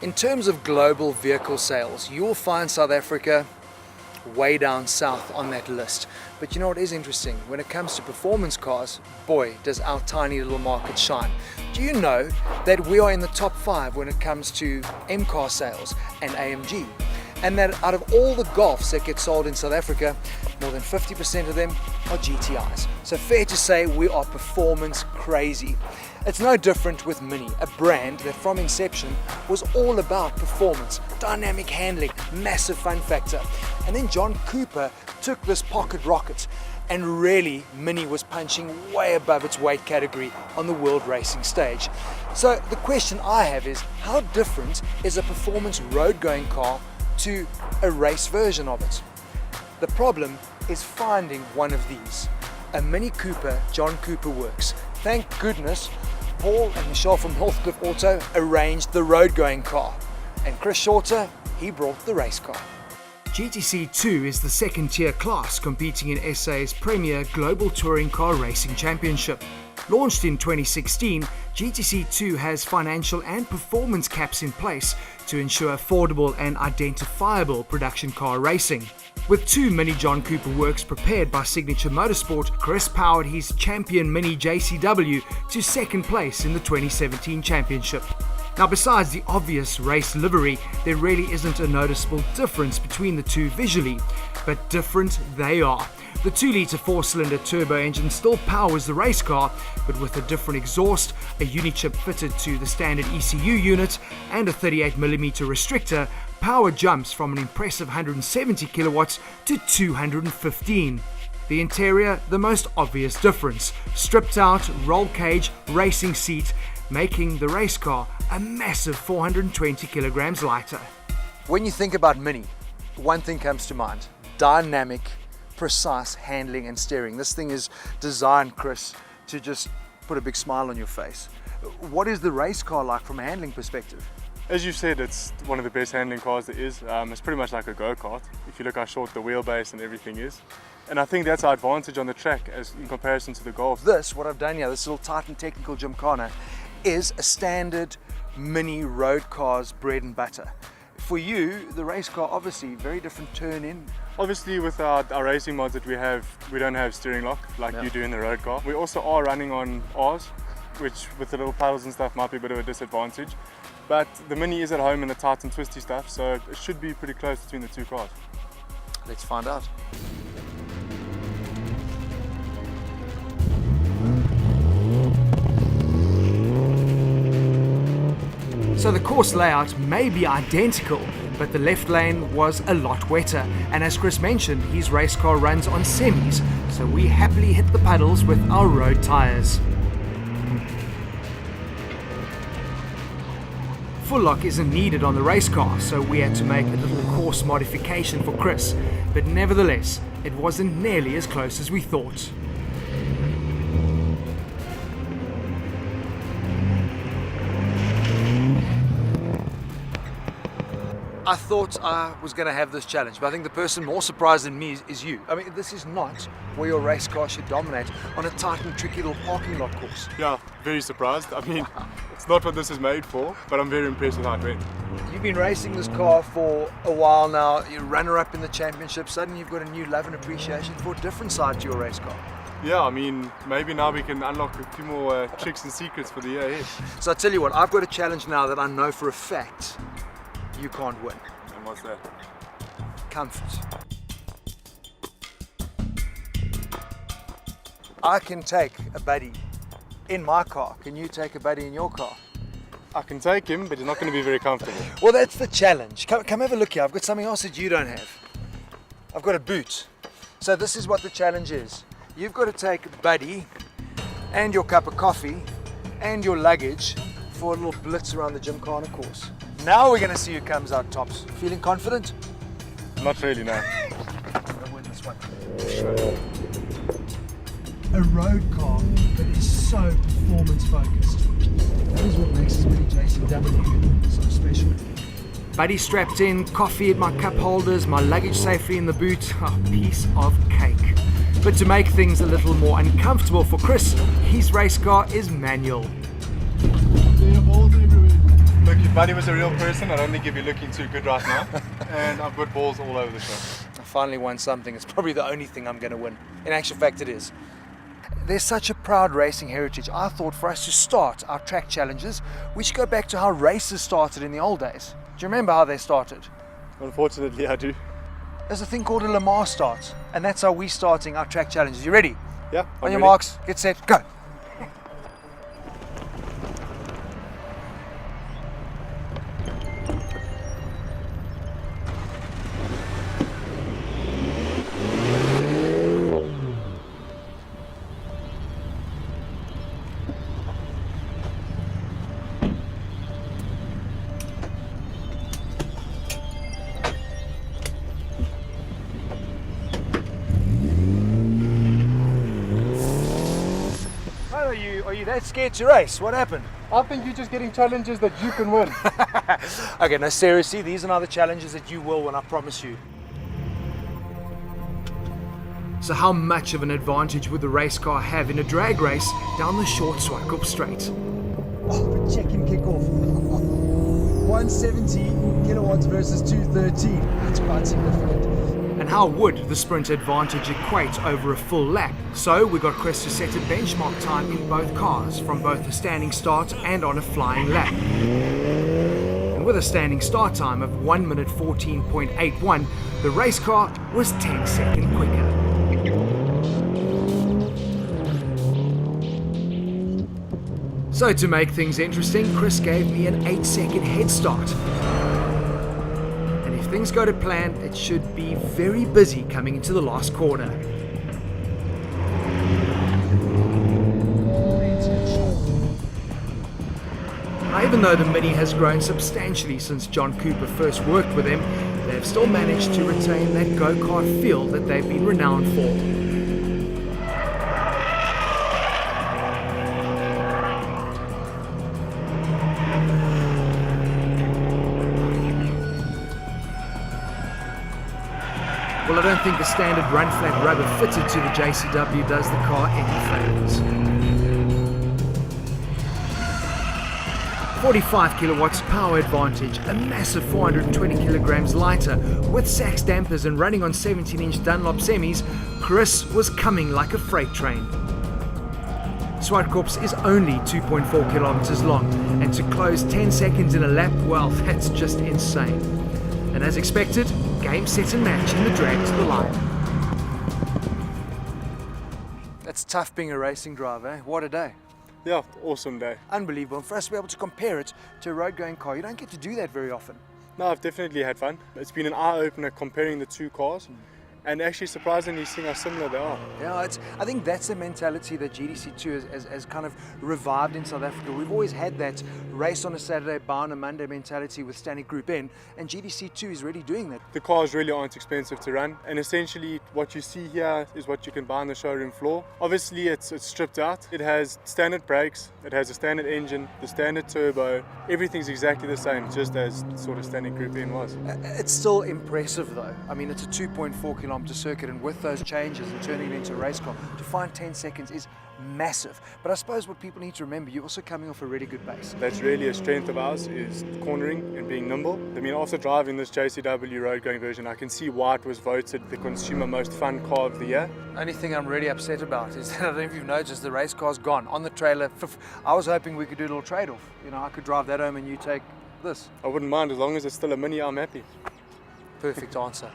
In terms of global vehicle sales, you will find South Africa way down south on that list. But you know what is interesting? When it comes to performance cars, boy, does our tiny little market shine. Do you know that we are in the top 5 when it comes to M-car sales and AMG? And that out of all the Golfs that get sold in South Africa, more than 50% of them are GTIs. So fair to say we are performance crazy. It's no different with Mini, a brand that from inception was all about performance, dynamic handling, massive fun factor. And then John Cooper took this pocket rocket and really Mini was punching way above its weight category on the world racing stage. So the question I have is, how different is a performance road-going car to a race version of it? The problem is finding one of these. A Mini Cooper John Cooper works. Thank goodness Paul and Michelle from Heathcliff Auto arranged the road-going car, and Chris Shorter, he brought the race car. GTC 2 is the second-tier class competing in SA's premier global touring car racing championship. Launched in 2016, GTC 2 has financial and performance caps in place to ensure affordable and identifiable production car racing. With 2 Mini John Cooper works prepared by Signature Motorsport, Chris powered his champion Mini JCW to second place in the 2017 championship. Now, besides the obvious race livery, there really isn't a noticeable difference between the two visually, but different they are. The 2-litre 4-cylinder turbo engine still powers the race car, but with a different exhaust, a Unichip fitted to the standard ECU unit, and a 38mm restrictor, power jumps from an impressive 170 kilowatts to 215. The interior, the most obvious difference. Stripped out, roll cage, racing seat, making the race car a massive 420 kilograms lighter. When you think about Mini, one thing comes to mind: dynamic, precise handling and steering. This thing is designed, Chris, to just put a big smile on your face. What is the race car like from a handling perspective? As you said, it's one of the best handling cars there is. It's pretty much like a go-kart, if you look how short the wheelbase and everything is. And I think that's our advantage on the track as in comparison to the Golf. This, what I've done here, this little Titan Technical Gymkhana, is a standard Mini road car's bread and butter. For you, the race car, obviously, very different turn in. Obviously, with our racing mods that we have, we don't have steering lock like you do in the road car. We also are running on R's, which with the little paddles and stuff might be a bit of a disadvantage. But the Mini is at home in the tight and twisty stuff, so it should be pretty close between the two cars. Let's find out. So the course layout may be identical, but the left lane was a lot wetter, and as Chris mentioned, his race car runs on semis, so we happily hit the puddles with our road tyres. Full lock isn't needed on the race car, so we had to make a little course modification for Chris, but nevertheless, it wasn't nearly as close as we thought. I thought I was going to have this challenge, but I think the person more surprised than me is you. I mean, this is not where your race car should dominate on a tight and tricky little parking lot course. Yeah, very surprised. I mean, it's not what this is made for, but I'm very impressed with how it went. You've been racing this car for a while now. You're runner-up in the championship. Suddenly you've got a new love and appreciation for a different side to your race car. Yeah, I mean, maybe now we can unlock a few more tricks and secrets for the year ahead. So I tell you what, I've got a challenge now that I know for a fact you can't win. And what's that? Comfort. I can take a buddy in my car. Can you take a buddy in your car? I can take him, but he's not going to be very comfortable. Well, that's the challenge. Come have a look here. I've got something else that you don't have. I've got a boot. So this is what the challenge is. You've got to take Buddy and your cup of coffee and your luggage for a little blitz around the Gymkhana course. Now we're going to see who comes out tops. Feeling confident? Not really, no. I'll win this one. Sure. A road car that is so performance focused. That is what makes this Mini JCW so special. Buddy strapped in, coffee at my cup holders, my luggage safely in the boot. A piece of cake. But to make things a little more uncomfortable for Chris, his race car is manual. There are balls everywhere. Look, If Buddy was a real person, I don't think he'd be looking too good right now. And I've got balls all over the show. I finally won something. It's probably the only thing I'm going to win. In actual fact, it is. There's such a proud racing heritage. I thought for us to start our track challenges, we should go back to how races started in the old days. Do you remember how they started? Unfortunately, I do. There's a thing called a Le Mans start, and that's how we're starting our track challenges. You ready? Yeah, On your marks, get set, go. Are you that scared to race? What happened? I think you're just getting challenges that you can win. Okay, no, seriously, these are not the challenges that you will win, I promise you. So how much of an advantage would the race car have in a drag race down the short Swartkoop Straight? Oh, but check and kick off. 170 kilowatts versus 213. That's quite significant. And how would the sprint advantage equate over a full lap? So we got Chris to set a benchmark time in both cars, from both a standing start and on a flying lap. And with a standing start time of 1 minute 14.81, the race car was 10 seconds quicker. So to make things interesting, Chris gave me an 8-second head start. If things go to plan, it should be very busy coming into the last corner. Now, even though the Mini has grown substantially since John Cooper first worked with him, they've still managed to retain that go-kart feel that they've been renowned for. Well, I don't think the standard run flat rubber fitted to the JCW does the car any favours. 45 kilowatts power advantage, a massive 420 kilograms lighter, with Sachs dampers and running on 17-inch Dunlop semis, Chris was coming like a freight train. Swartkoop's is only 2.4 kilometers long, and to close 10 seconds in a lap, well, that's just insane. And as expected, game, set and match in the drag to the line. That's tough being a racing driver, eh? What a day. Yeah, awesome day. Unbelievable. And for us to be able to compare it to a road-going car, you don't get to do that very often. No, I've definitely had fun. It's been an eye-opener comparing the two cars. And actually, surprisingly, seeing how similar they are. Yeah, I think that's the mentality that GTC2 has kind of revived in South Africa. We've always had that race on a Saturday, buy on a Monday mentality with standing Group N, and GTC2 is really doing that. The cars really aren't expensive to run, and essentially what you see here is what you can buy on the showroom floor. Obviously, it's stripped out. It has standard brakes, it has a standard engine, the standard turbo. Everything's exactly the same, just as sort of standing Group N was. It's still impressive though. I mean, it's a 2.4 kilometer circuit, and with those changes and turning it into a race car, to find 10 seconds is massive. But I suppose what people need to remember, you're also coming off a really good base. That's really a strength of ours, is cornering and being nimble. I mean, after driving this JCW road going version, I can see why it was voted the consumer most fun car of the year. Only thing I'm really upset about is that I don't know if you've noticed, the race car's gone on the trailer. I was hoping we could do a little trade-off. You know, I could drive that home and you take this. I wouldn't mind, as long as it's still a Mini, I'm happy. Perfect answer.